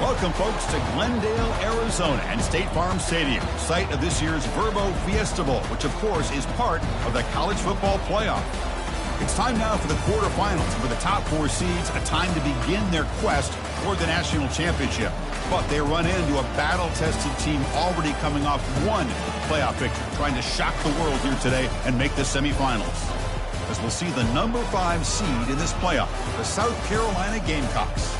Welcome, folks, to Glendale, Arizona and State Farm Stadium, site of this year's Verbo Fiesta Bowl, which, of course, is part of the college football playoff. It's time now for the quarterfinals, and for the top four seeds, a time to begin their quest for the national championship. But they run into a battle-tested team already coming off one playoff victory, trying to shock the world here today and make the semifinals. As we'll see the number 5 seed in this playoff, the South Carolina Gamecocks,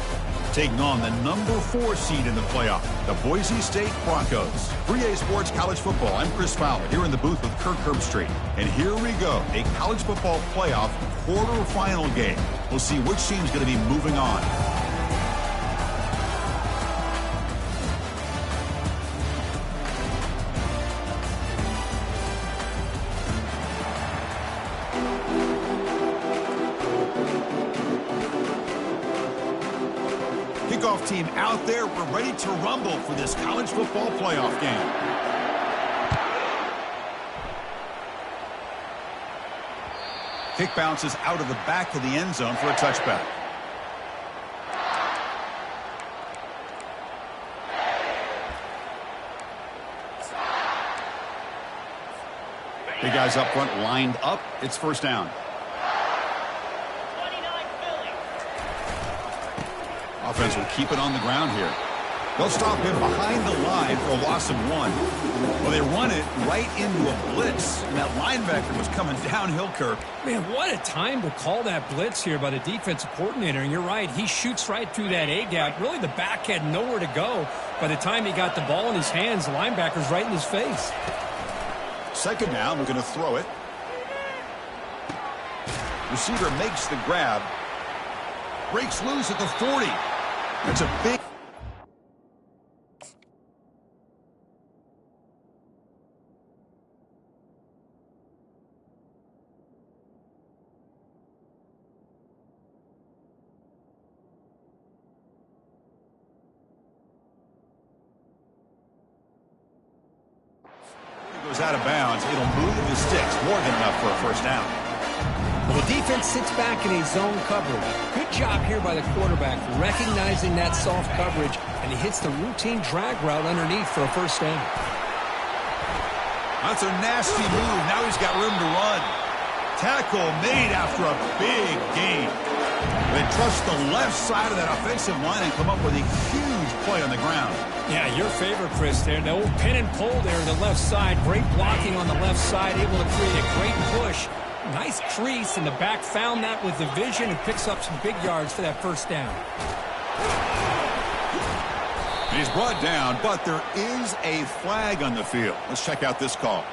taking on the number 4 seed in the playoff, the Boise State Broncos. 3A Sports College Football, I'm Chris Fowler, here in the booth with Kirk Herbstreit. And here we go, a college football playoff quarterfinal game. We'll see which team's going to be moving on. Kickoff team out there. We're ready to rumble for this college football playoff game. Kick bounces out of the back of the end zone for a touchback. Big guys up front lined up. It's first down. Offense will keep it on the ground here. They'll stop him behind the line for a loss of 1. Well, they run it right into a blitz, and that linebacker was coming downhill, Kirk. Man, what a time to call that blitz here by the defensive coordinator. And you're right, he shoots right through that A-gap. Really, the back had nowhere to go. By the time he got the ball in his hands, the linebacker's right in his face. Second down, we're going to throw it. Receiver makes the grab. Breaks loose at the 40. That's a big... He goes out of bounds. It'll move the sticks. More than enough for a first down. Well, the defense sits back in a zone coverage. Good job here by the quarterback, recognizing that soft coverage, and he hits the routine drag route underneath for a first down. That's a nasty move. Now he's got room to run. Tackle made after a big gain. They trust the left side of that offensive line and come up with a huge play on the ground. Yeah, your favorite, Chris, there. The old pin and pull there on the left side. Great blocking on the left side, able to create a great push. Nice crease, and the back found that with the vision and picks up some big yards for that first down. He's brought down, but there is a flag on the field. Let's check out this call.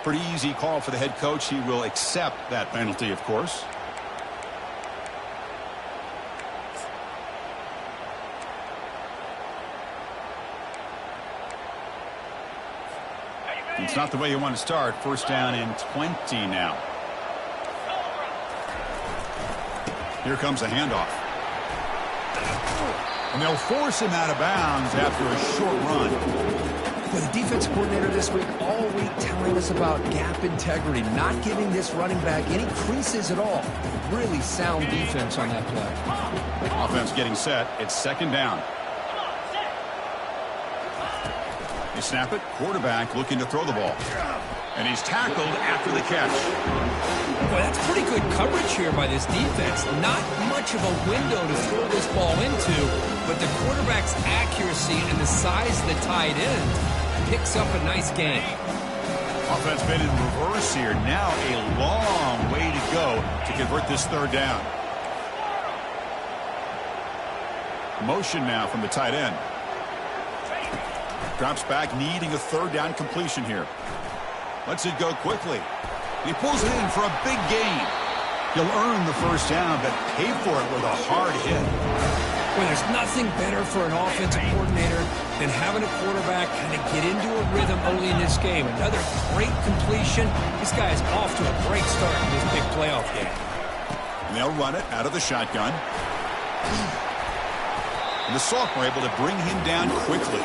Pretty easy call for the head coach. He will accept that penalty, of course. It's not the way you want to start. First down and 20 now. Here comes a handoff. And they'll force him out of bounds after a short run. Well, the defense coordinator this week all week telling us about gap integrity, not giving this running back any creases at all. Really sound defense on that play. Offense getting set. It's second down. They snap it. Quarterback looking to throw the ball. And he's tackled after the catch. Boy, that's pretty good coverage here by this defense. Not much of a window to throw this ball into, but the quarterback's accuracy and the size of the tight end picks up a nice gain. Offense been in reverse here. Now a long way to go to convert this third down. Motion now from the tight end. Drops back, needing a third down completion here. Lets it go quickly. He pulls it in for a big gain. He'll earn the first down, but pay for it with a hard hit. Well, there's nothing better for an offensive coordinator than having a quarterback kind of get into a rhythm early in this game. Another great completion. This guy is off to a great start in this big playoff game. And they'll run it out of the shotgun. And the sophomore able to bring him down quickly.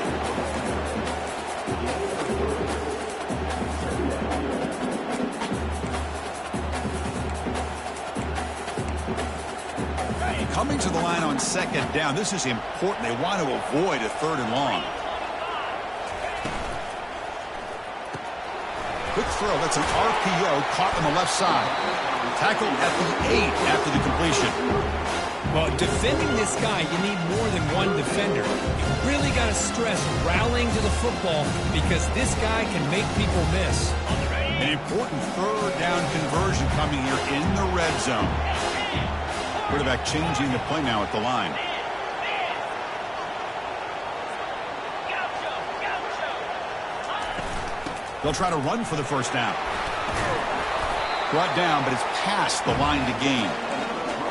Coming to the line on on second down. This is important. They want to avoid a 3rd and long. Quick throw. That's an RPO caught on the left side. Tackled at the 8 after the completion. Well, defending this guy, you need more than one defender. You really got to stress rallying to the football because this guy can make people miss. An important 3rd down conversion coming here in the red zone. Quarterback changing the play now at the line. They'll try to run for the 1st down. Brought down, but it's past the line to gain.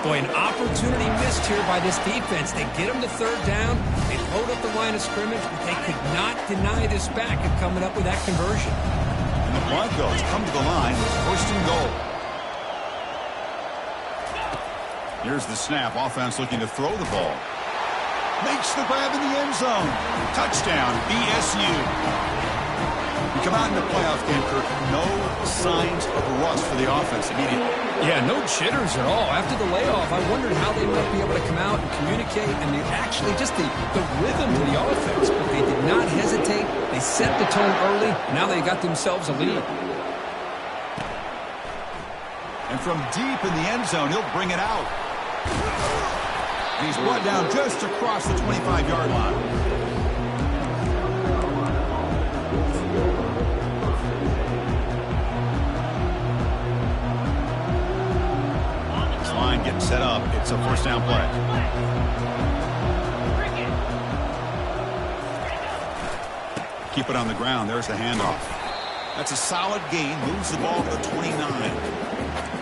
Boy, an opportunity missed here by this defense. They get them to 3rd down. They load up the line of scrimmage, but they could not deny this back of coming up with that conversion. And the Broncos come to the line with 1st and goal. Here's the snap. Offense looking to throw the ball. Makes the grab in the end zone. Touchdown, BSU. We come out in the playoff game, Kirk. No signs of rust for the offense immediately. Yeah, no jitters at all. After the layoff, I wondered how they might be able to come out and communicate and actually just the rhythm to the offense. But they did not hesitate. They set the tone early. Now they got themselves a lead. And from deep in the end zone, he'll bring it out. And he's brought down just across the 25-yard line. Line getting set up. It's a 1st down play. Keep it on the ground. There's the handoff. That's a solid gain. Moves the ball to the 29.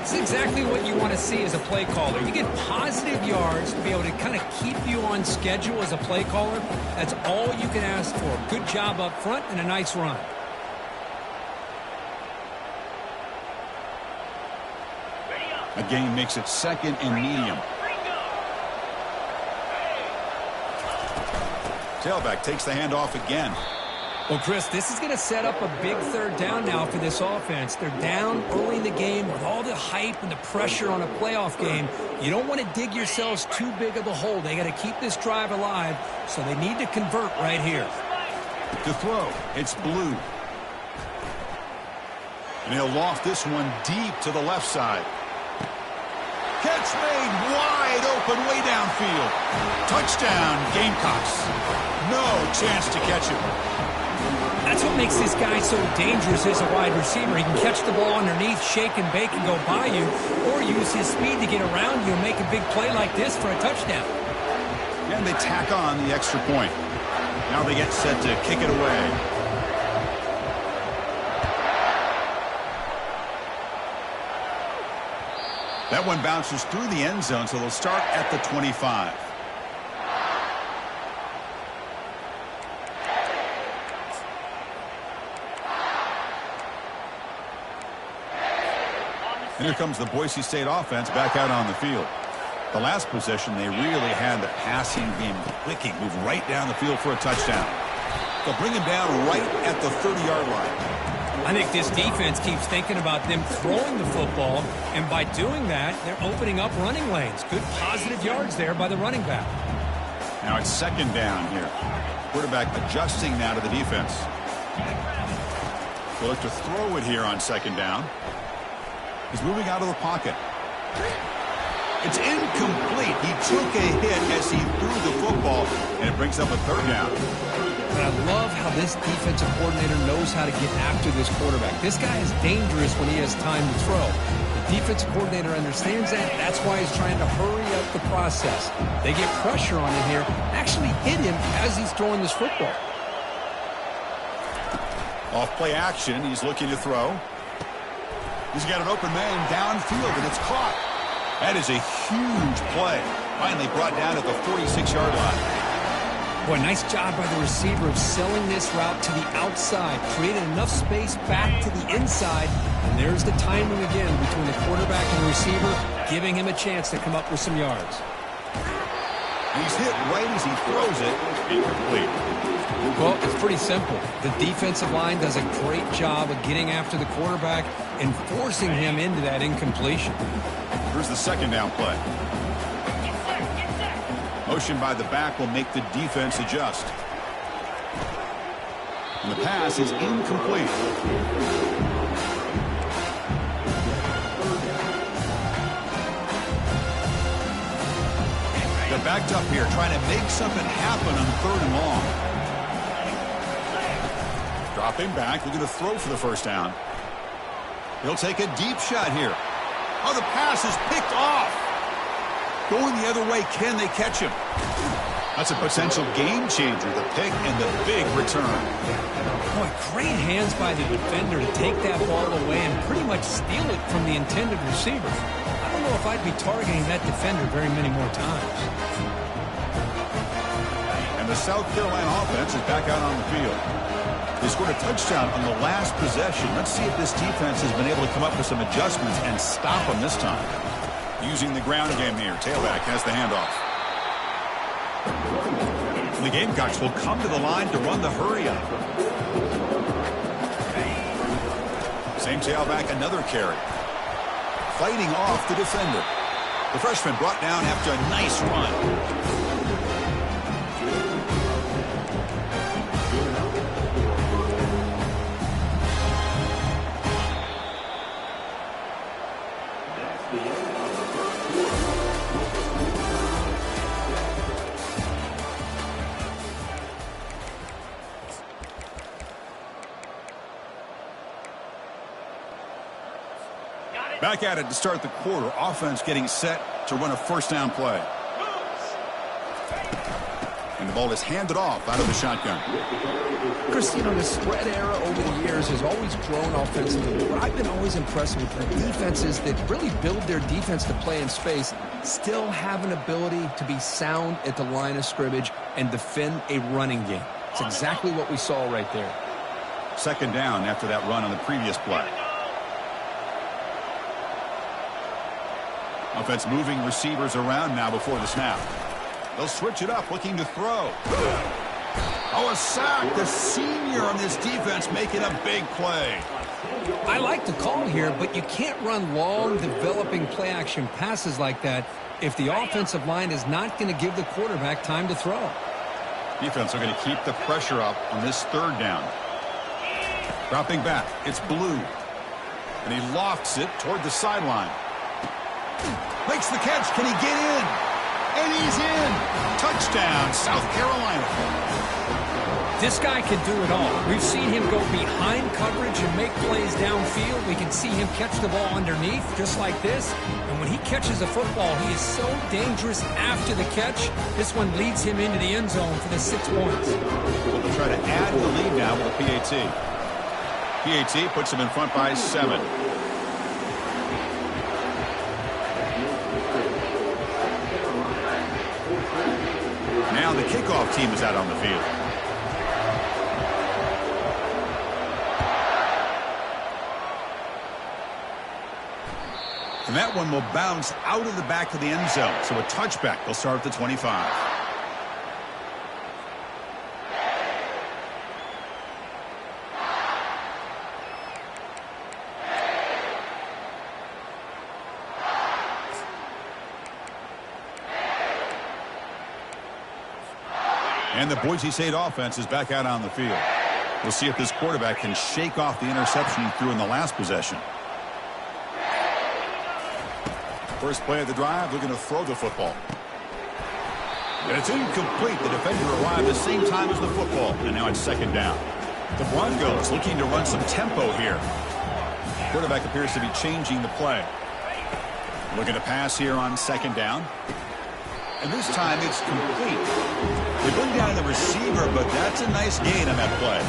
It's exactly what you want to see as a play caller. You get positive yards to be able to kind of keep you on schedule as a play caller. That's all you can ask for. Good job up front and a nice run. A gain makes it 2nd and medium. Tailback takes the handoff again. Well, Chris, this is going to set up a big 3rd down now for this offense. They're down early in the game with all the hype and the pressure on a playoff game. You don't want to dig yourselves too big of a hole. They got to keep this drive alive, so they need to convert right here. To throw, it's Blue. And he'll loft this one deep to the left side. Catch made wide open way downfield. Touchdown, Gamecocks. No chance to catch him. That's what makes this guy so dangerous as a wide receiver. He can catch the ball underneath, shake and bake and go by you, or use his speed to get around you and make a big play like this for a touchdown. And they tack on the extra point. Now they get set to kick it away. That one bounces through the end zone, so they'll start at the 25. And here comes the Boise State offense back out on the field. The last possession, they really had the passing game clicking, move right down the field for a touchdown. They'll bring him down right at the 30-yard line. I think this defense keeps thinking about them throwing the football, and by doing that, they're opening up running lanes. Good positive yards there by the running back. Now it's 2nd down here. Quarterback adjusting now to the defense. They'll look to throw it here on 2nd down. He's moving out of the pocket. It's incomplete. He took a hit as he threw the football, and it brings up a 3rd down. But I love how this defensive coordinator knows how to get after this quarterback. This guy is dangerous when he has time to throw. The defensive coordinator understands that. That's why he's trying to hurry up the process. They get pressure on him here, actually hit him as he's throwing this football. Off play action. He's looking to throw. He's got an open man downfield, and it's caught. That is a huge play. Finally brought down at the 46-yard line. Boy, nice job by the receiver of selling this route to the outside, creating enough space back to the inside, and there's the timing again between the quarterback and the receiver, giving him a chance to come up with some yards. He's hit right as he throws it. Incomplete. Well, it's pretty simple. The defensive line does a great job of getting after the quarterback and forcing him into that incompletion. Here's the 2nd down play. Motion by the back will make the defense adjust. And the pass is incomplete. They're backed up here, trying to make something happen on 3rd and long. Dropping back, looking to throw for the first down. He'll take a deep shot here. Oh, the pass is picked off. Going the other way, can they catch him? That's a potential game changer, the pick and the big return. Boy, great hands by the defender to take that ball away and pretty much steal it from the intended receiver. I don't know if I'd be targeting that defender very many more times. And the South Carolina offense is back out on the field. They scored a touchdown on the last possession. Let's see if this defense has been able to come up with some adjustments and stop them this time. Using the ground game here. Tailback has the handoff. The Gamecocks will come to the line to run the hurry up. Same tailback, another carry. Fighting off the defender. The freshman brought down after a nice run. Back at it to start the quarter. Offense getting set to run a first down play. And the ball is handed off out of the shotgun. Chris, you know, the spread era over the years has always grown offensively, but I've been always impressed with the defenses that really build their defense to play in space, still have an ability to be sound at the line of scrimmage and defend a running game. It's exactly what we saw right there. Second down after that run on the previous play. Offense moving receivers around now before the snap. They'll switch it up, looking to throw. Oh, a sack. The senior on this defense making a big play. I like the call here, but you can't run long, developing play-action passes like that if the offensive line is not going to give the quarterback time to throw. Defense are going to keep the pressure up on this 3rd down. Dropping back. It's Blue. And he lofts it toward the sideline. Makes the catch. Can he get in? And he's in. Touchdown, South Carolina. This guy can do it all. We've seen him go behind coverage and make plays downfield. We can see him catch the ball underneath, just like this. And when he catches a football, he is so dangerous after the catch. This one leads him into the end zone for the 6 points. Well, they'll try to add the lead now with a PAT. PAT puts him in front by 7. Now the kickoff team is out on the field. And that one will bounce out of the back of the end zone. So a touchback. They'll start at the 25. And the Boise State offense is back out on the field. We'll see if this quarterback can shake off the interception he threw in the last possession. First play of the drive, looking to throw the football. And it's incomplete. The defender arrived at the same time as the football. And now it's 2nd down. The Broncos looking to run some tempo here. Quarterback appears to be changing the play. Looking to pass here on 2nd down. And this time it's complete. They bring down the receiver, but that's a nice gain on that play.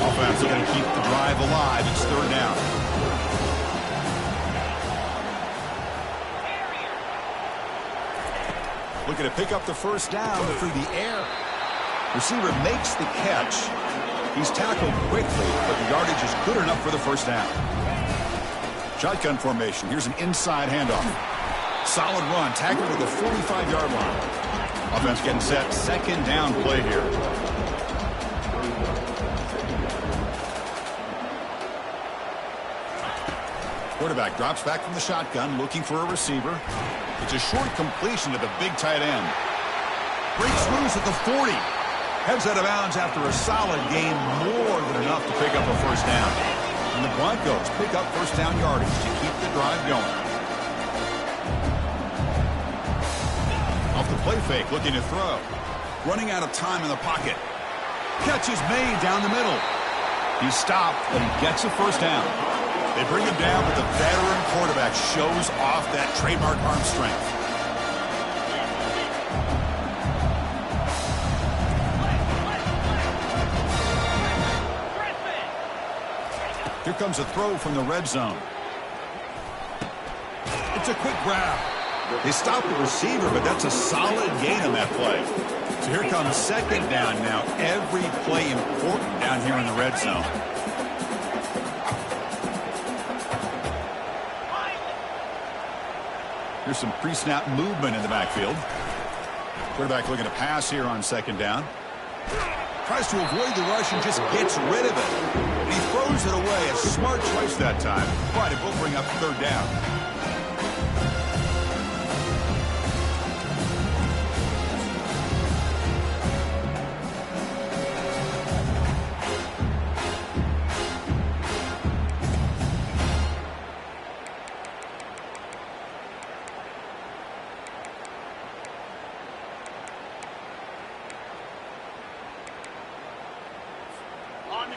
Offense are going to keep the drive alive. It's 3rd down. Looking to pick up the first down through the air. Receiver makes the catch. He's tackled quickly, but the yardage is good enough for the first down. Shotgun formation. Here's an inside handoff. Solid run, tackled to the 45-yard line. Offense getting set. 2nd down play here. Quarterback drops back from the shotgun, looking for a receiver. It's a short completion to the big tight end. Breaks loose at the 40. Heads out of bounds after a solid gain, more than enough to pick up a first down. And the Broncos pick up first down yardage to keep the drive going. Off the play fake, looking to throw. Running out of time in the pocket. Catch is made down the middle. He's stopped, but he gets a first down. They bring him down, but the veteran quarterback shows off that trademark arm strength. Here comes a throw from the red zone. It's a quick grab. They stop the receiver, but that's a solid gain on that play. So here comes second down now. Every play important down here in the red zone. Here's some pre-snap movement in the backfield. Quarterback looking to pass here on second down. Tries to avoid the rush and just gets rid of it. He throws it away. A smart choice that time, but it will bring up third down.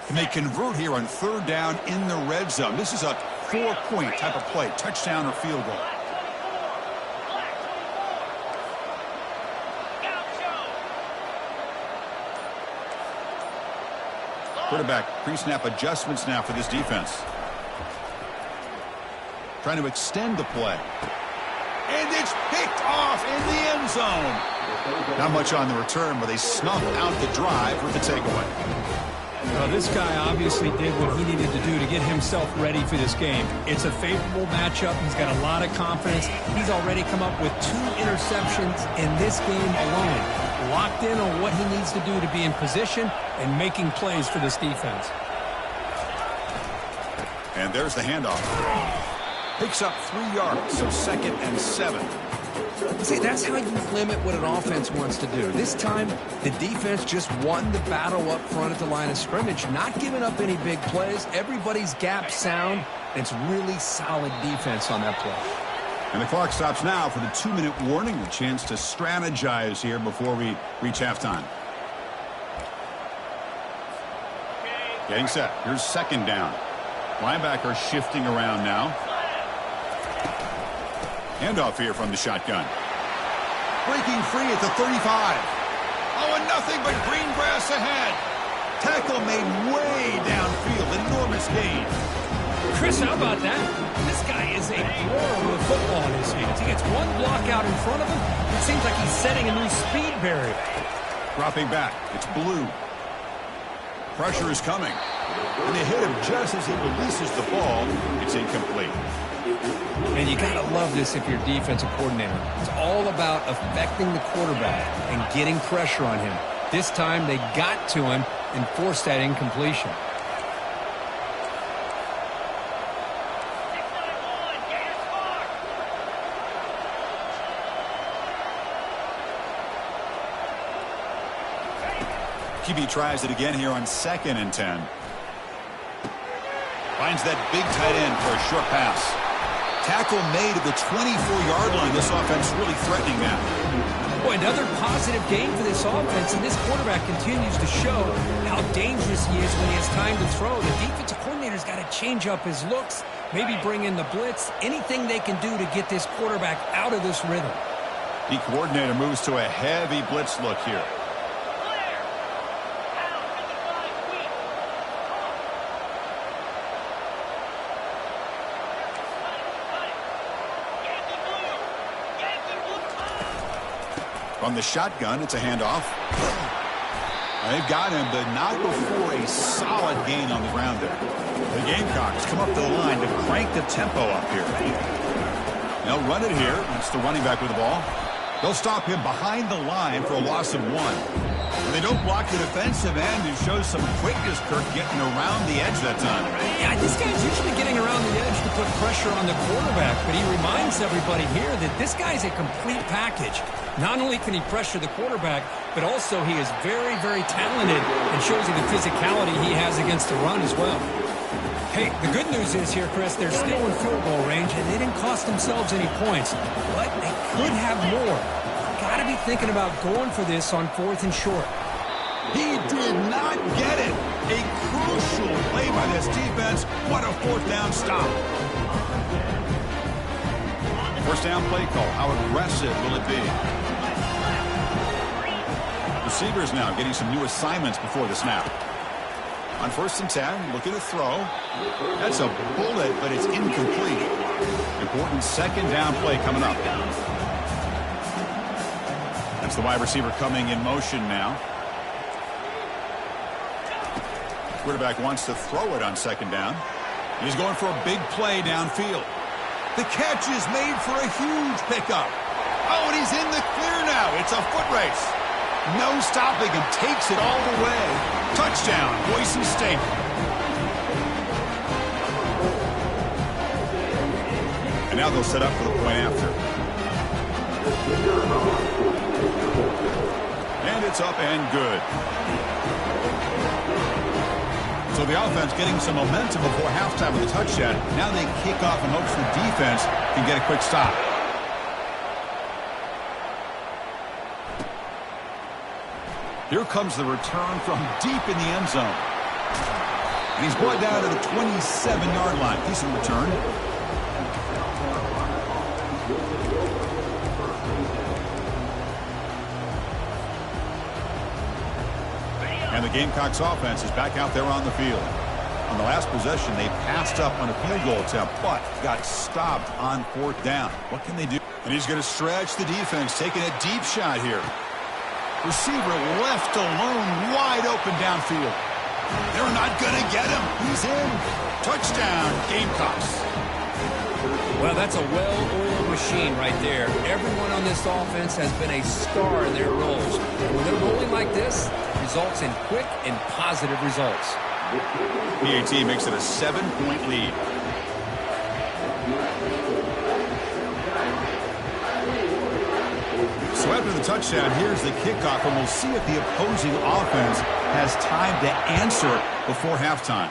And they convert here on third down in the red zone. This is a 4-point type of play, touchdown or field goal. Quarterback pre-snap adjustments now for this defense. Trying to extend the play. And it's picked off in the end zone. Not much on the return, but they snuff out the drive with the takeaway. Well, this guy obviously did what he needed to do to get himself ready for this game. It's a favorable matchup. He's got a lot of confidence. He's already come up with 2 interceptions in this game alone. Locked in on what he needs to do to be in position and making plays for this defense. And there's the handoff. Picks up 3 yards, so 2nd and 7. See, that's how you limit what an offense wants to do. This time, the defense just won the battle up front at the line of scrimmage, not giving up any big plays. Everybody's gap sound. It's really solid defense on that play. And the clock stops now for the 2-minute warning. A chance to strategize here before we reach halftime. Getting set. Here's second down. Linebacker shifting around now. Handoff here from the shotgun. Breaking free at the 35. Oh, and nothing but green grass ahead. Tackle made way downfield. Enormous gain. Chris, how about that? This guy is a blower with a football in his hands. He gets one block out in front of him. It seems like he's setting a new speed barrier. Dropping back. It's Blue. Pressure is coming. And they hit him just as he releases the ball. It's incomplete. And you got to love this if you're a defensive coordinator. It's all about affecting the quarterback and getting pressure on him. This time they got to him and forced that incompletion. QB tries it again here on 2nd and 10. Finds that big tight end for a short pass. Tackle made at the 24-yard line. This offense really threatening now. Boy, another positive game for this offense, and this quarterback continues to show how dangerous he is when he has time to throw. The defensive coordinator's got to change up his looks, maybe bring in the blitz, anything they can do to get this quarterback out of this rhythm. The coordinator moves to a heavy blitz look here. From the shotgun, it's a handoff. They've got him, but not before a solid gain on the ground there. The Gamecocks come up to the line to crank the tempo up here. They'll run it here. That's the running back with the ball. They'll stop him behind the line for a loss of 1. They don't block the defensive end, who shows some quickness, Kirk, getting around the edge that time. Yeah, this guy's usually getting around the edge to put pressure on the quarterback, but he reminds everybody here that this guy's a complete package. Not only can he pressure the quarterback, but also he is very, very talented and shows you the physicality he has against the run as well. Hey, the good news is here, Chris, they're still in field goal range, and they didn't cost themselves any points, but they could have more. Got to be thinking about going for this on 4th and short. He did not get it. A crucial play by this defense. What a 4th down stop. First down play call. How aggressive will it be? Receivers now getting some new assignments before the snap. On 1st and 10, looking to throw. That's a bullet, but it's incomplete. Important 2nd down play coming up. That's the wide receiver coming in motion now. Quarterback wants to throw it on 2nd down. He's going for a big play downfield. The catch is made for a huge pickup. Oh, and he's in the clear now. It's a foot race. No stopping him. Takes it all the way. Touchdown, Boise State. And now they'll set up for the point after. And it's up and good. So the offense getting some momentum before halftime with a touchdown. Now they kick off in hopes the defense can get a quick stop. Here comes the return from deep in the end zone. And he's brought down to the 27-yard line. Decent return. And the Gamecocks offense is back out there on the field. On the last possession, they passed up on a field goal attempt, but got stopped on 4th down. What can they do? And he's going to stretch the defense, taking a deep shot here. Receiver left alone, wide open downfield. They're not going to get him. He's in. Touchdown, Gamecocks. Well, that's a well-oiled machine right there. Everyone on this offense has been a star in their roles. And when they're rolling like this, results in quick and positive results. PAT makes it a 7-point lead. So after the touchdown, here's the kickoff, and we'll see if the opposing offense has time to answer before halftime.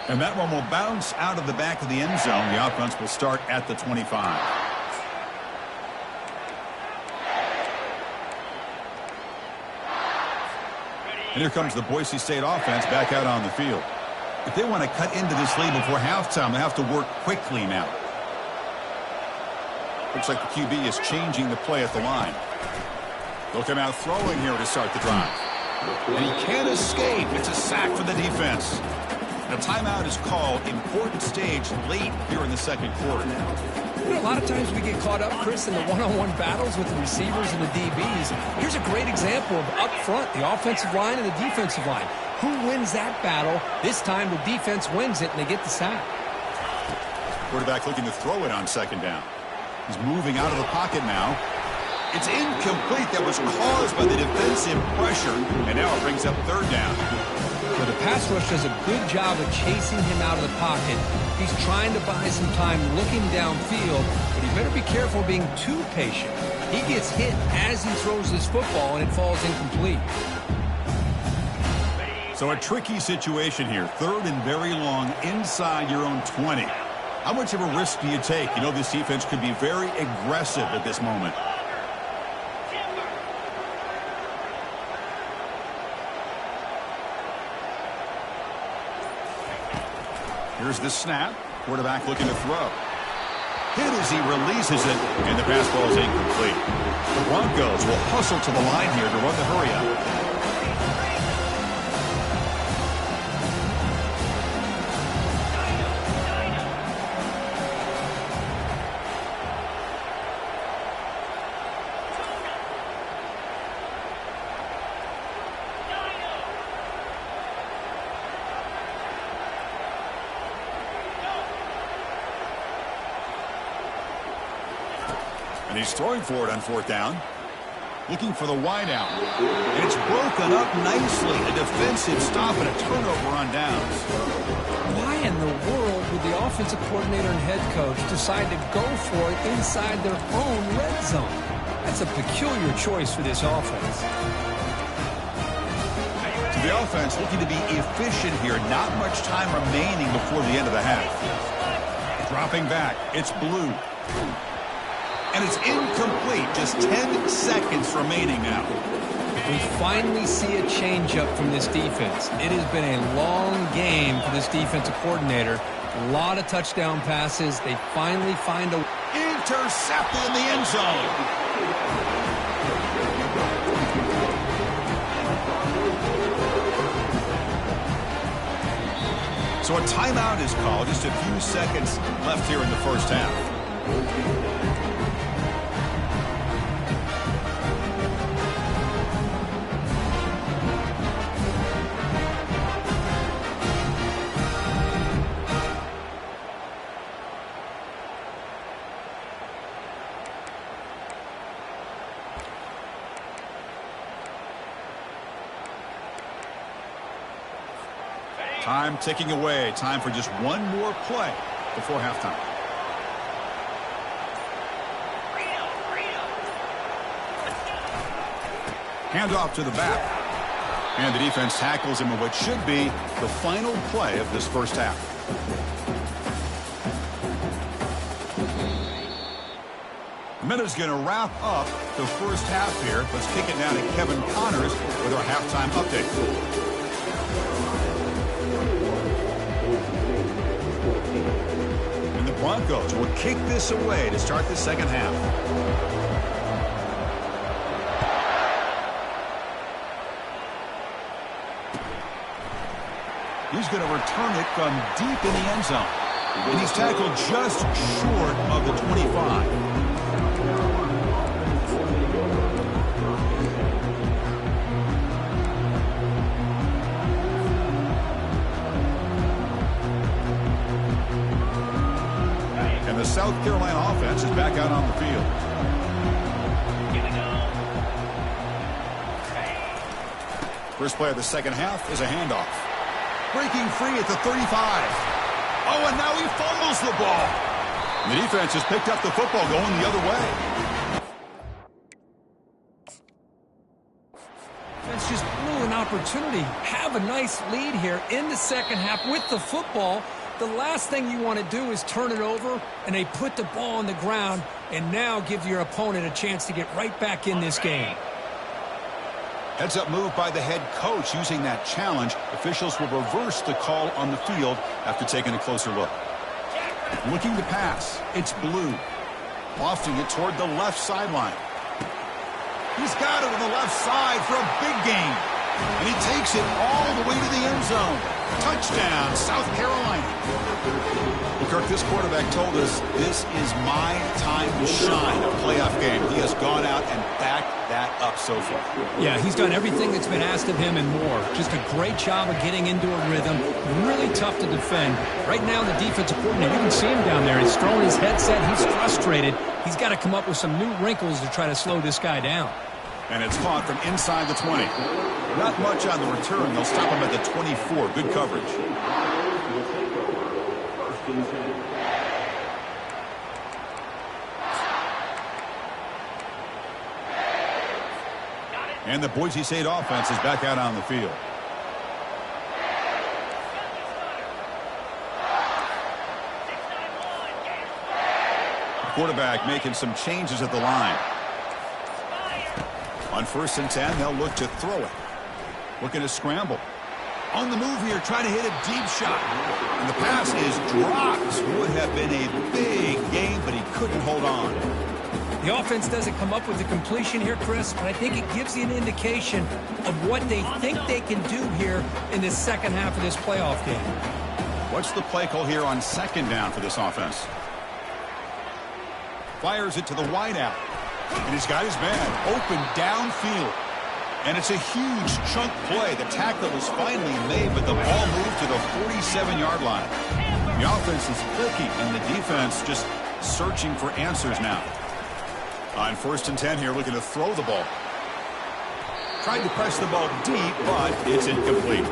And that one will bounce out of the back of the end zone. The offense will start at the 25. And here comes the Boise State offense back out on the field. If they want to cut into this lead before halftime, they have to work quickly now. Looks like the QB is changing the play at the line. Looking out throwing here to start the drive. And he can't escape. It's a sack for the defense. A timeout is called. Important stage late here in the 2nd quarter. You know, a lot of times we get caught up, Chris, in the one-on-one battles with the receivers and the DBs. Here's a great example of up front, the offensive line and the defensive line. Who wins that battle? This time the defense wins it, and they get the sack. Quarterback looking to throw it on 2nd down. He's moving out of the pocket now. It's incomplete. That was caused by the defensive pressure, and now it brings up 3rd down. But the pass rush does a good job of chasing him out of the pocket. He's trying to buy some time looking downfield, but he better be careful being too patient. He gets hit as he throws this football, and it falls incomplete. So a tricky situation here. 3rd and very long inside your own 20. How much of a risk do you take? You know this defense could be very aggressive at this moment. Here's the snap. Quarterback looking to throw. Hit as he releases it, and the pass ball is incomplete. The Broncos will hustle to the line here to run the hurry up. And he's throwing for it on 4th down. looking for the wideout. And it's broken up nicely. A defensive stop and a turnover on downs. Why in the world would the offensive coordinator and head coach decide to go for it inside their own red zone? That's a peculiar choice for this offense. So the offense looking to be efficient here. Not much time remaining before the end of the half. Dropping back, it's Blue. And it's incomplete. Just 10 seconds remaining now. We finally see a changeup from this defense. It has been a long game for this defensive coordinator. A lot of touchdown passes. They finally find a... Intercepted in the end zone. So a timeout is called. Just a few seconds left here in the first half. Time ticking away. Time for just one more play before halftime. Handoff to the back. And the defense tackles him in what should be the final play of this first half. The minute's going to wrap up the first half here. Let's kick it down to Kevin Connors with our halftime update. Broncos will kick this away to start the second half. He's going to return it from deep in the end zone. And he's tackled just short of the 25. The South Carolina offense is back out on the field. First play of the second half is a handoff. Breaking free at the 35. Oh, and now he fumbles the ball. And the defense has picked up the football going the other way. That's just blew an opportunity. Have a nice lead here in the second half with the football. The last thing you want to do is turn it over, and they put the ball on the ground and now give your opponent a chance to get right back in this game. Heads-up move by the head coach using that challenge. Officials will reverse the call on the field after taking a closer look. Looking to pass. It's Blue. Lofting it toward the left sideline. He's got it on the left side for a big gain. And he takes it all the way to the end zone. Touchdown, South Carolina. Well, Kirk, this quarterback told us this is my time to shine, a playoff game. He has gone out and backed that up so far. Yeah, he's done everything that's been asked of him and more. Just a great job of getting into a rhythm. Really tough to defend. Right now, the defensive coordinator, you can see him down there. He's throwing his headset. He's frustrated. He's got to come up with some new wrinkles to try to slow this guy down. And it's caught from inside the 20. Not much on the return. They'll stop him at the 24. Good coverage. And the Boise State offense is back out on the field. The quarterback making some changes at the line. On 1st and 10, they'll look to throw it. Looking to scramble. On the move here, trying to hit a deep shot. And the pass is dropped. Would have been a big game, but he couldn't hold on. The offense doesn't come up with the completion here, Chris, but I think it gives you an indication of what they think they can do here in the second half of this playoff game. What's the play call here on second down for this offense? Fires it to the wideout. And he's got his man open downfield. And it's a huge chunk play. The tackle was finally made, but the ball moved to the 47-yard line. The offense is clicking, and the defense just searching for answers now. On 1st and 10 here, looking to throw the ball. Tried to press the ball deep, but it's incomplete.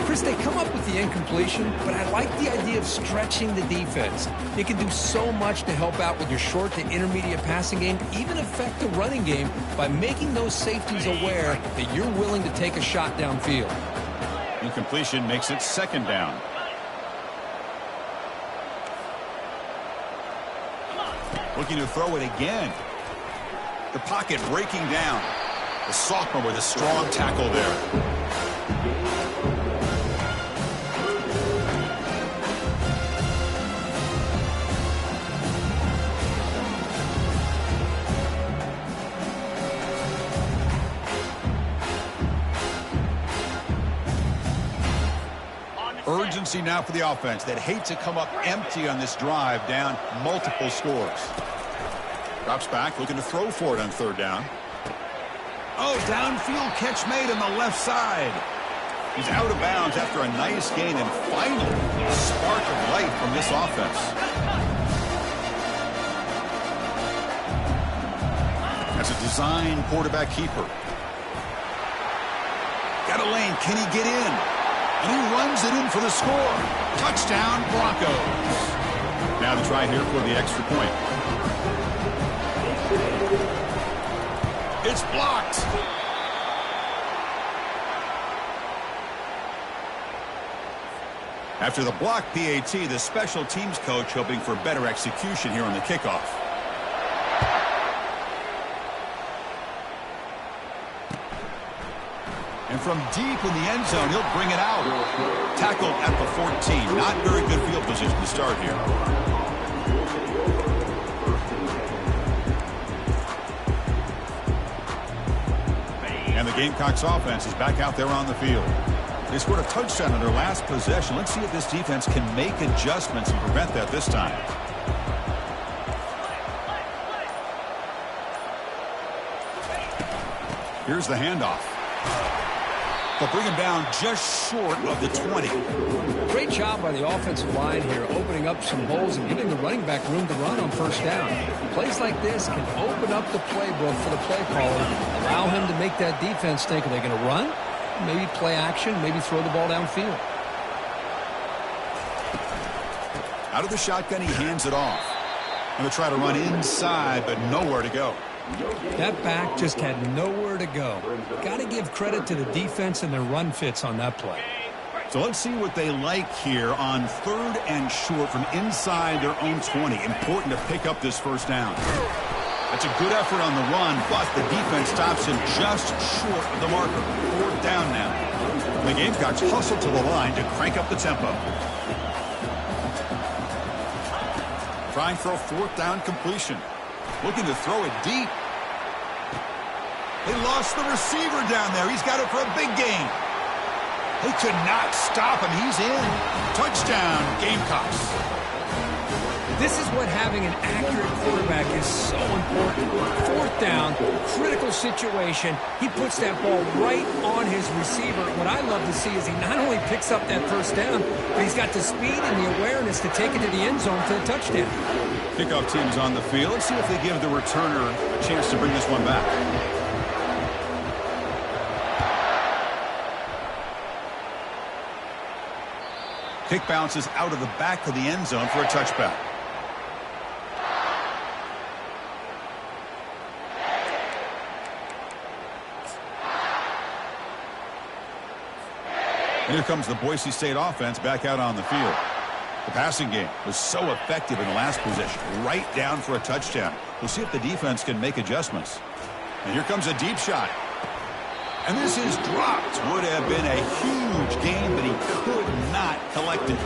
Chris, they come up with the incompletion, but I like the idea of stretching the defense. It can do so much to help out with your short to intermediate passing game, even affect the running game by making those safeties aware that you're willing to take a shot downfield. Incompletion makes it second down. Looking to throw it again. The pocket breaking down. The sophomore with a strong tackle there. Urgency now for the offense that hates to come up empty on this drive, down multiple scores. Drops back, looking to throw for it on third down. Oh, downfield catch made on the left side. He's out of bounds after a nice gain, and finally, a spark of light from this offense. That's a design quarterback keeper. Got a lane, can he get in? And he runs it in for the score. Touchdown, Broncos. Now the try here for the extra point. It's blocked. After the block PAT, the special teams coach hoping for better execution here on the kickoff. And from deep in the end zone, he'll bring it out. Tackled at the 14. Not very good field position to start here. And the Gamecocks offense is back out there on the field. They scored a touchdown on their last possession. Let's see if this defense can make adjustments and prevent that this time. Here's the handoff. They'll bring him down just short of the 20. Great job by the offensive line here, opening up some holes and giving the running back room to run on first down. Plays like this can open up the playbook for the play caller, allow him to make that defense think, are they going to run? Maybe play action, maybe throw the ball downfield. Out of the shotgun, he hands it off. Going to try to run inside, but nowhere to go. That back just had nowhere to go. Got to give credit to the defense and their run fits on that play. So let's see what they like here on third and short from inside their own 20. Important to pick up this first down. That's a good effort on the run, but the defense stops him just short of the marker. Fourth down now. The Gamecocks hustle to the line to crank up the tempo. Trying for a fourth down completion. Looking to throw it deep. They lost the receiver down there. He's got it for a big gain. They could not stop him. He's in. Touchdown, Gamecocks. This is what having an accurate quarterback is so important. Fourth down, critical situation. He puts that ball right on his receiver. What I love to see is he not only picks up that first down, but he's got the speed and the awareness to take it to the end zone for the touchdown. Kickoff team's on the field. Let's see if they give the returner a chance to bring this one back. Kick bounces out of the back of the end zone for a touchback. And here comes the Boise State offense back out on the field. The passing game was so effective in the last possession, right down for a touchdown. We'll see if the defense can make adjustments. And here comes a deep shot. And this is dropped. Would have been a huge game, but he could not collect it.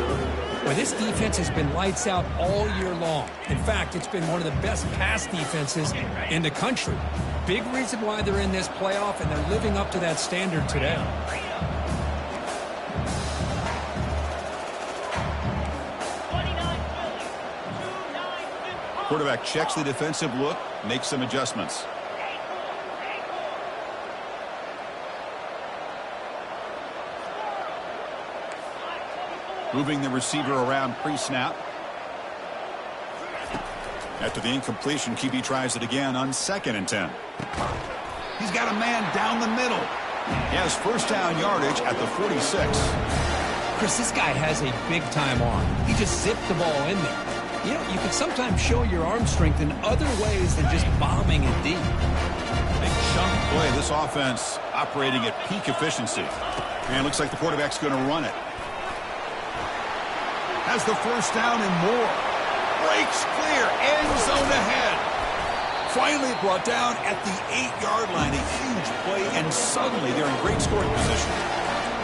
Well, this defense has been lights out all year long. In fact, it's been one of the best pass defenses in the country. Big reason why they're in this playoff, and they're living up to that standard today. Quarterback checks the defensive look, makes some adjustments. Moving the receiver around pre-snap. After the incompletion, QB tries it again on 2nd and 10. He's got a man down the middle. He has first down yardage at the 46. Chris, this guy has a big-time arm. He just zipped the ball in there. You know, you can sometimes show your arm strength in other ways than just bombing it deep. Big chunk play. This offense operating at peak efficiency. And looks like the quarterback's going to run it. Has the first down and more. Breaks clear. End zone ahead. Finally brought down at the 8-yard line. A huge play, and suddenly they're in great scoring position.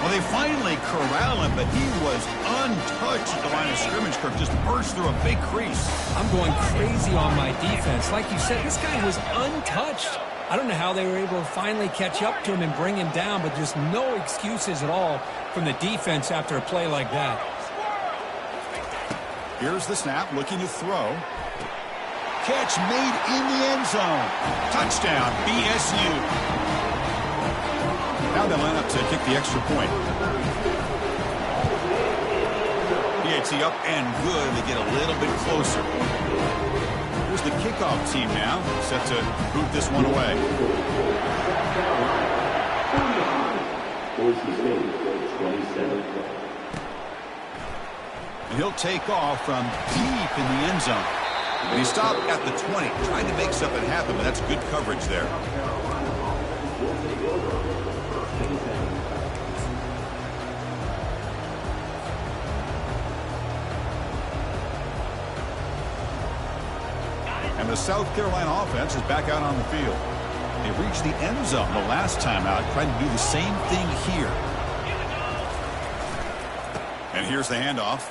Well, they finally corral him, but he was untouched at the line of scrimmage. Kirk just burst through a big crease. I'm going crazy on my defense. Like you said, this guy was untouched. I don't know how they were able to finally catch up to him and bring him down, but just no excuses at all from the defense after a play like that. Here's the snap, looking to throw. Catch made in the end zone. Touchdown, BSU. Now they line up to kick the extra point. PAT up and good. They get a little bit closer. Here's the kickoff team now, set to boot this one away. And he'll take off from deep in the end zone. And he stopped at the 20, trying to make something happen, but that's good coverage there. And the South Carolina offense is back out on the field. They reached the end zone the last time out, trying to do the same thing here. And here's the handoff.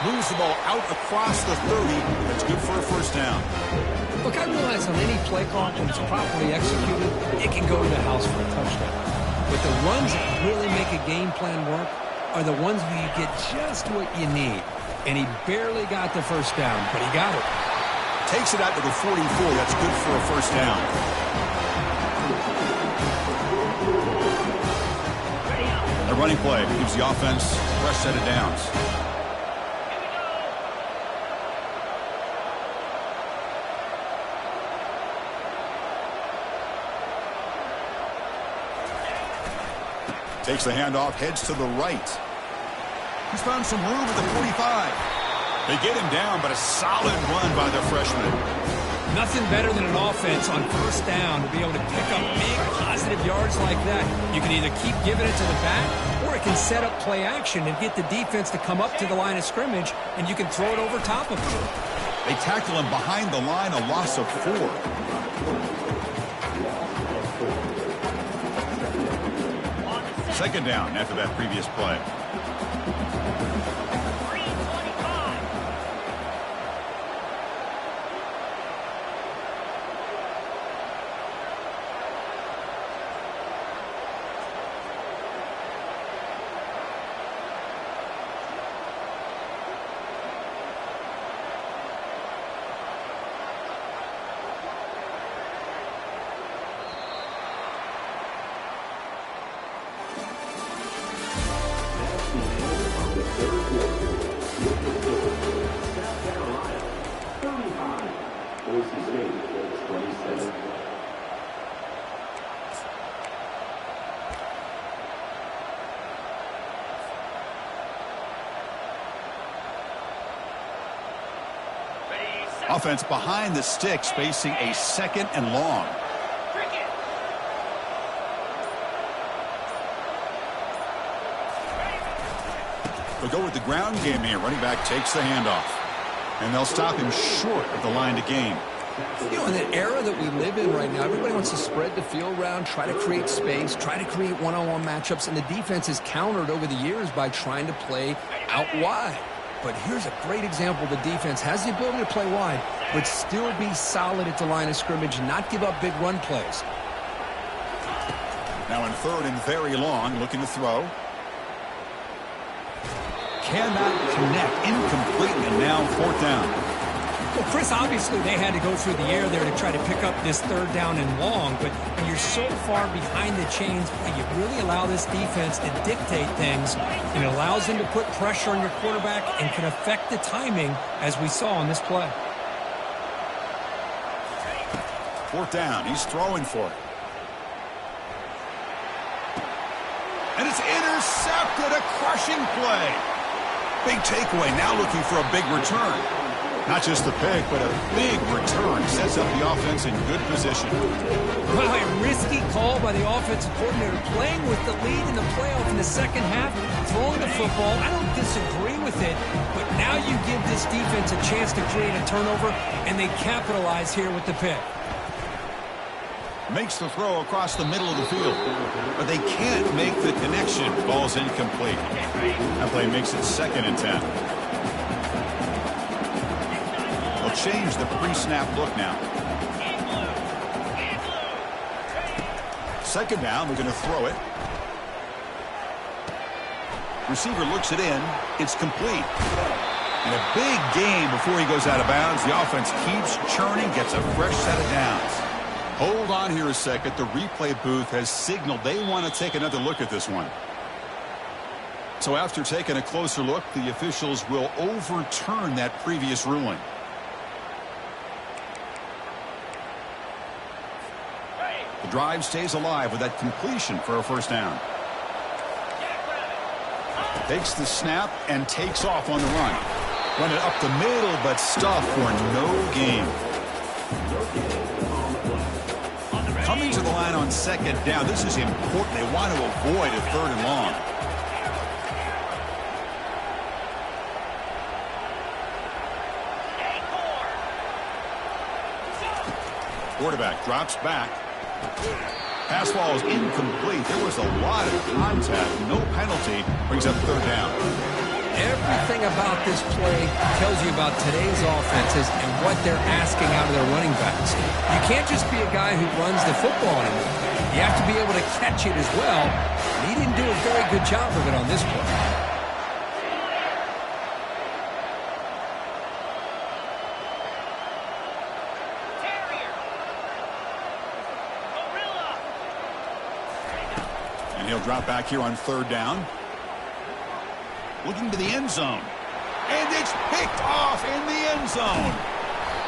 Moves the ball out across the 30. That's good for a first down. Look, I realize on any play call, when it's properly executed, it can go to the house for a touchdown. But the runs that really make a game plan work are the ones where you get just what you need. And he barely got the first down, but he got it. Takes it out to the 44. That's good for a first down. The running play gives the offense a fresh set of downs. Takes the handoff, heads to the right. He's found some room at the 45. They get him down, but a solid run by the freshman. Nothing better than an offense on first down to be able to pick up big positive yards like that. You can either keep giving it to the back, or it can set up play action and get the defense to come up to the line of scrimmage, and you can throw it over top of you. They tackle him behind the line, a loss of 4. Second down after that previous play. Offense behind the sticks, facing a second and long. They'll go with the ground game here. Running back takes the handoff. And they'll stop him short of the line to gain. You know, in the era that we live in right now, everybody wants to spread the field around, try to create space, try to create one-on-one matchups, and the defense is countered over the years by trying to play out wide. But here's a great example. The defense has the ability to play wide, but still be solid at the line of scrimmage and not give up big run plays. Now in third and very long, looking to throw. Cannot connect, incomplete, and now fourth down. Well, Chris, obviously they had to go through the air there to try to pick up this third down and long, but when you're so far behind the chains, you really allow this defense to dictate things, and it allows them to put pressure on your quarterback and can affect the timing, as we saw on this play. 4th down. He's throwing for it. And it's intercepted. A crushing play. Big takeaway. Now looking for a big return. Not just the pick, but a big return. Sets up the offense in good position. Well, a risky call by the offensive coordinator, playing with the lead in the playoff in the second half, throwing the football. I don't disagree with it, but now you give this defense a chance to create a turnover, and they capitalize here with the pick. Makes the throw across the middle of the field, but they can't make the connection. Ball's incomplete. That play makes it 2nd and 10. They'll change the pre-snap look now. 2nd down, we're going to throw it. Receiver looks it in. It's complete. And a big gain before he goes out of bounds. The offense keeps churning, gets a fresh set of downs. Hold on here a second. The replay booth has signaled they want to take another look at this one. So after taking a closer look, the officials will overturn that previous ruling. The drive stays alive with that completion for a 1st down. Takes the snap and takes off on the run. Run it up the middle, but stuffed for no gain. Coming to the line on 2nd down. This is important. They want to avoid a 3rd and long. Quarterback drops back. Pass ball is incomplete. There was a lot of contact. No penalty. Brings up 3rd down. Everything about this play tells you about today's offenses and what they're asking out of their running backs. You can't just be a guy who runs the football anymore. You have to be able to catch it as well. And he didn't do a very good job of it on this play. And he'll drop back here on 3rd down. Looking to the end zone. And it's picked off in the end zone.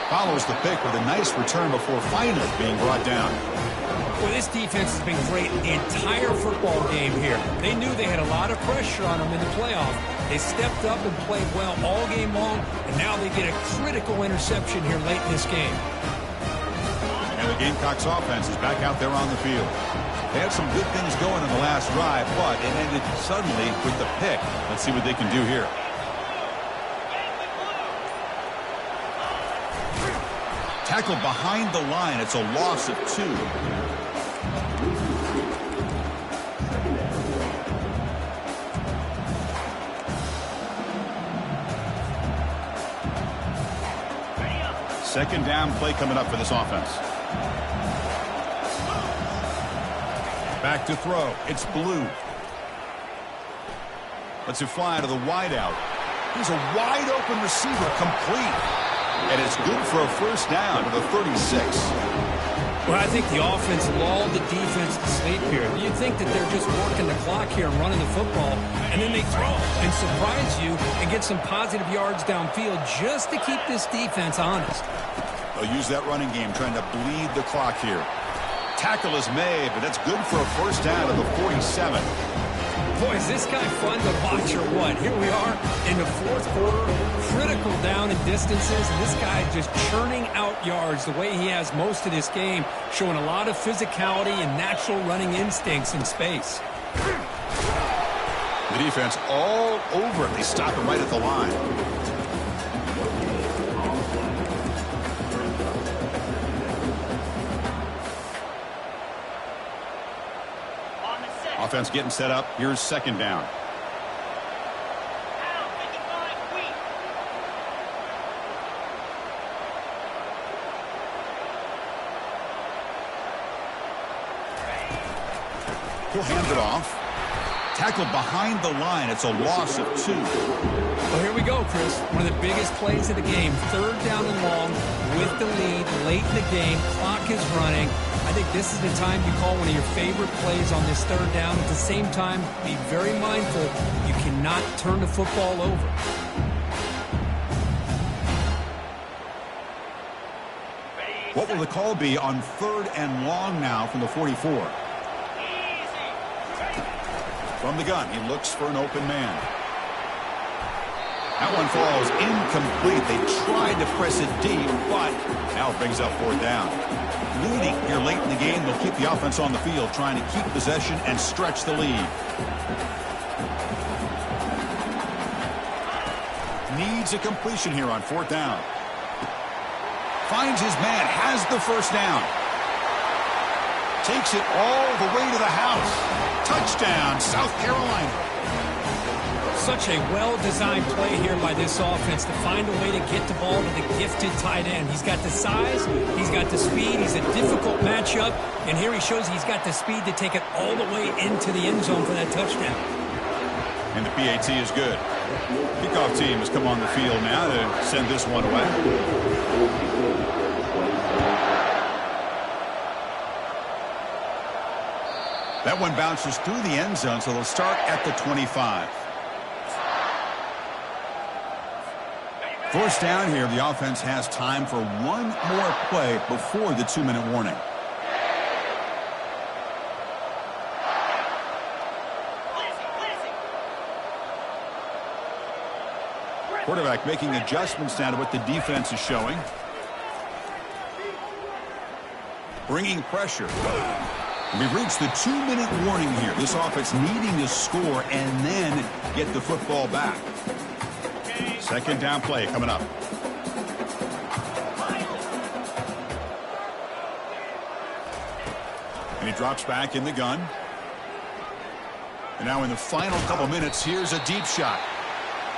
Follows the pick with a nice return before finally being brought down. Well, this defense has been great the entire football game here. They knew they had a lot of pressure on them in the playoff. They stepped up and played well all game long, and now they get a critical interception here late in this game. And the Gamecocks offense is back out there on the field. They had some good things going in the last drive, but it ended suddenly with the pick. Let's see what they can do here. Tackle behind the line. It's a loss of 2. Second down play coming up for this offense. Back to throw. It's Blue. Lets it fly to the wideout. He's a wide open receiver, complete. And it's good for a 1st down to the 36. Well, I think the offense lulled the defense to sleep here. You'd think that they're just working the clock here and running the football, and then they throw and surprise you and get some positive yards downfield just to keep this defense honest. They'll use that running game trying to bleed the clock here. Tackle is made, but that's good for a 1st down to the 47. Boy, is this guy fun to watch or what? Here we are in the 4th quarter, critical down and distances, and this guy just churning out yards the way he has most of this game, showing a lot of physicality and natural running instincts in space. The defense all over it. They stop him right at the line. Offense getting set up. Here's 2nd down. He'll hand it off. Tackle behind the line. It's a loss of 2. Well, here we go, Chris. One of the biggest plays of the game. 3rd down and long with the lead late in the game. Clock is running. I think this is the time you call one of your favorite plays on this 3rd down. At the same time, be very mindful. You cannot turn the football over. What will the call be on 3rd and long now from the 44? From the gun, he looks for an open man. That one falls incomplete. They tried to press it deep, but now it brings up 4th down. Leading here late in the game, they'll keep the offense on the field, trying to keep possession and stretch the lead. Needs a completion here on 4th down. Finds his man, has the 1st down. Takes it all the way to the house. Touchdown, South Carolina. Such a well-designed play here by this offense to find a way to get the ball to the gifted tight end. He's got the size, he's got the speed, he's a difficult matchup, and here he shows he's got the speed to take it all the way into the end zone for that touchdown. And the PAT is good. Kickoff team has come on the field now to send this one away. That one bounces through the end zone, so they'll start at the 25. 1st down here. The offense has time for one more play before the 2-minute warning. Quarterback making adjustments now to what the defense is showing. Bringing pressure. We've reached the 2-minute warning here. This offense needing to score and then get the football back. 2nd down play coming up. And he drops back in the gun. And now in the final couple minutes, here's a deep shot.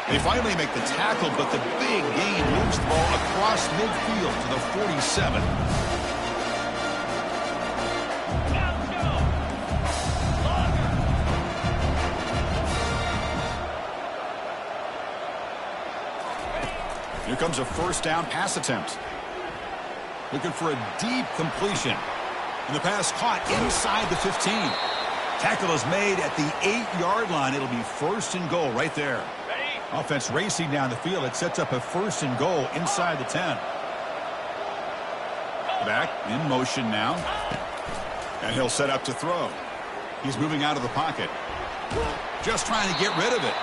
They finally make the tackle, but the big gain moves the ball across midfield to the 47. Here comes a 1st down pass attempt. Looking for a deep completion. And the pass caught inside the 15. Tackle is made at the 8-yard line. It'll be 1st and goal right there. Offense racing down the field. It sets up a 1st and goal inside the 10. Back in motion now. And he'll set up to throw. He's moving out of the pocket. Just trying to get rid of it.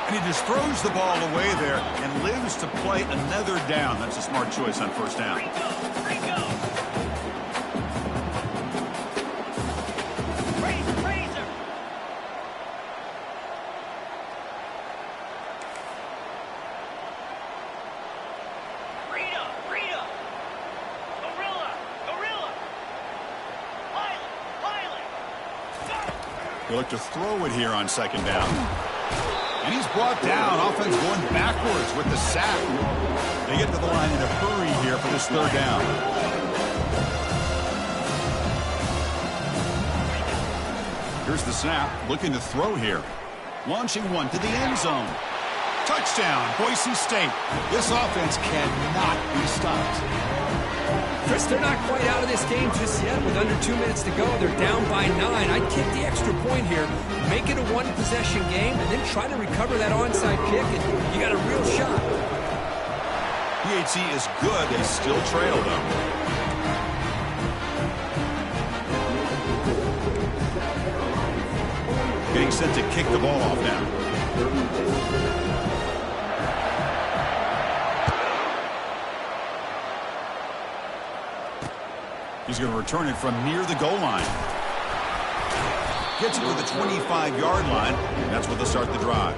And he just throws the ball away there and lives to play another down. That's a smart choice on 1st down. They look to throw it here on 2nd down. And he's brought down. Offense going backwards with the sack. They get to the line in a hurry here for this 3rd down. Here's the snap. Looking to throw here. Launching one to the end zone. Touchdown, Boise State. This offense cannot be stopped. Chris, they're not quite out of this game just yet. With under 2 minutes to go, they're down by 9. I'd kick the extra point here, make it a one-possession game, and then try to recover that onside kick, and you got a real shot. PAT is good. They still trail, though. Getting set to kick the ball off now. He's going to return it from near the goal line. Gets it to the 25-yard line. And that's where they'll start the drive.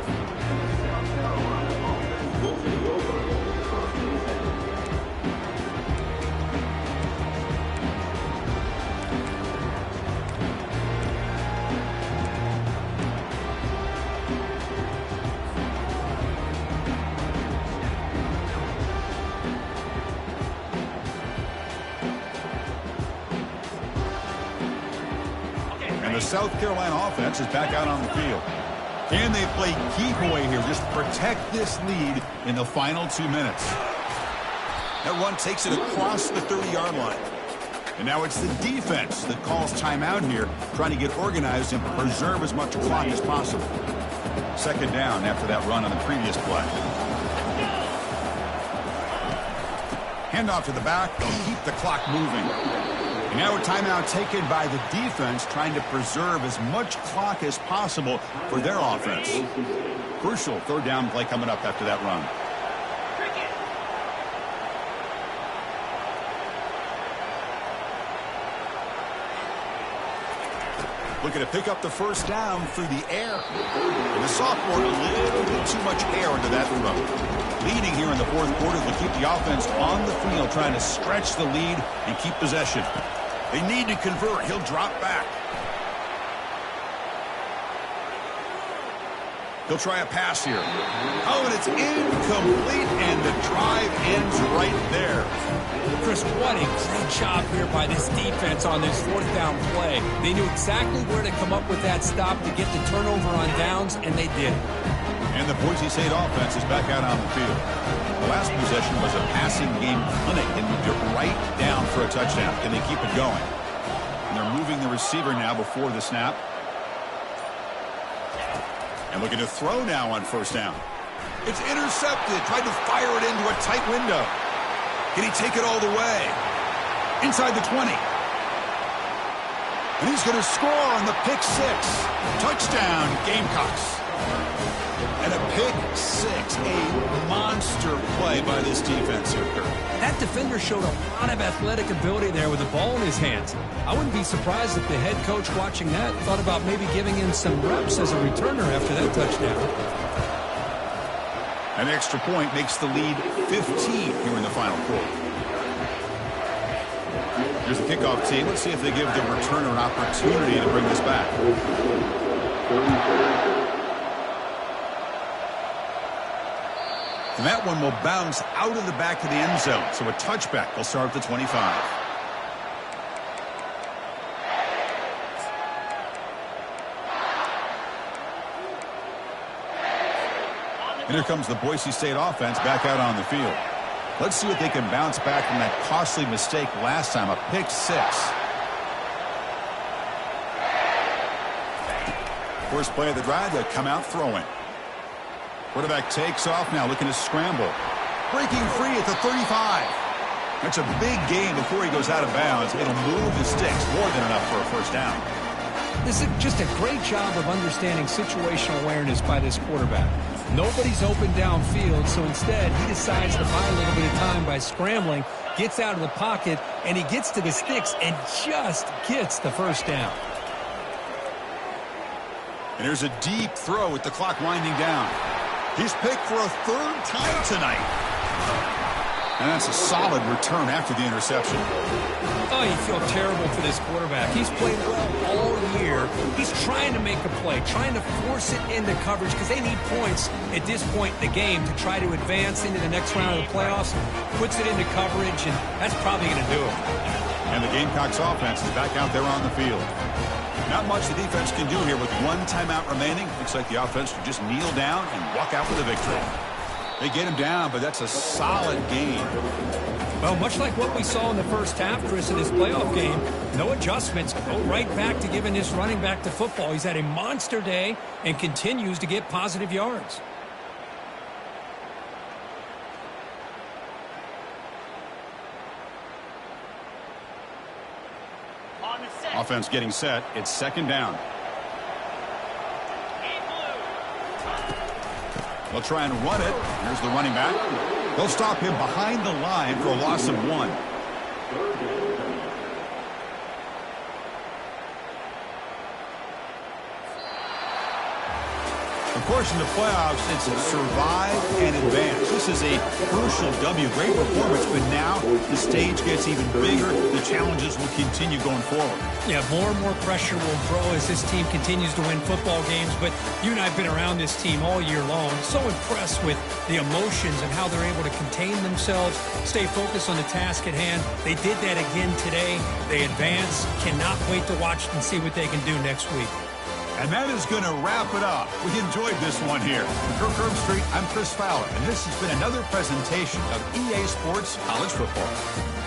The South Carolina offense is back out on the field. Can they play keep away here? Just protect this lead in the final 2 minutes. That run takes it across the 30-yard line. And now it's the defense that calls timeout here, trying to get organized and preserve as much clock as possible. 2nd down after that run on the previous play. Hand off to the back. They'll keep the clock moving. And now a timeout taken by the defense, trying to preserve as much clock as possible for their offense. Crucial third down play coming up after that run. Looking to pick up the first down through the air. And the sophomore, a little bit too much air into that throw. Leading here in the fourth quarter, they'll keep the offense on the field, trying to stretch the lead and keep possession. They need to convert. He'll drop back. He'll try a pass here. Oh, and it's incomplete, and the drive ends right there. Chris, what a great job here by this defense on this fourth down play. They knew exactly where to come up with that stop to get the turnover on downs, and they did. And the Boise State offense is back out on the field. The last possession was a passing game clinic. They moved it right down for a touchdown. Can they keep it going? And they're moving the receiver now before the snap. And looking to throw now on first down. It's intercepted. Tried to fire it into a tight window. Can he take it all the way? Inside the 20. And he's going to score on the pick six. Touchdown, Gamecocks. And a pick six, a monster play by this defense here, Kirk. That defender showed a lot of athletic ability there with the ball in his hands. I wouldn't be surprised if the head coach watching that thought about maybe giving him some reps as a returner after that touchdown. An extra point makes the lead 15 here in the final quarter. Here's the kickoff team. Let's see if they give the returner an opportunity to bring this back. And that one will bounce out of the back of the end zone. So a touchback. They'll start at the 25. And here comes the Boise State offense back out on the field. Let's see if they can bounce back from that costly mistake last time, a pick six. First play of the drive, they come out throwing. Quarterback takes off now, looking to scramble. Breaking free at the 35. That's a big gain before he goes out of bounds. It'll move the sticks, more than enough for a first down. This is just a great job of understanding situational awareness by this quarterback. Nobody's open downfield, so instead he decides to buy a little bit of time by scrambling, gets out of the pocket, and he gets to the sticks and just gets the first down. And here's a deep throw with the clock winding down. He's picked for a third time tonight. And that's a solid return after the interception. Oh, you feel terrible for this quarterback. He's played well all year. He's trying to make a play, trying to force it into coverage because they need points at this point in the game to try to advance into the next round of the playoffs. Puts it into coverage, and that's probably going to do it. And the Gamecocks offense is back out there on the field. Not much the defense can do here with one timeout remaining. Looks like the offense should just kneel down and walk out with a victory. They get him down, but that's a solid gain. Well, much like what we saw in the first half, Chris, in this playoff game, no adjustments. Go right back to giving this running back to football. He's had a monster day and continues to get positive yards. Offense getting set. It's second down. They'll try and run it. Here's the running back. They'll stop him behind the line for a loss of 1. Of course, in the playoffs, it's survive and advance. This is a crucial W. Great performance, but now the stage gets even bigger. The challenges will continue going forward. Yeah, more and more pressure will grow as this team continues to win football games. But you and I have been around this team all year long. So impressed with the emotions and how they're able to contain themselves, stay focused on the task at hand. They did that again today. They advance. Cannot wait to watch and see what they can do next week. And that is going to wrap it up. We enjoyed this one here. From Kirk Herbstreit, I'm Chris Fowler, and this has been another presentation of EA Sports College Football.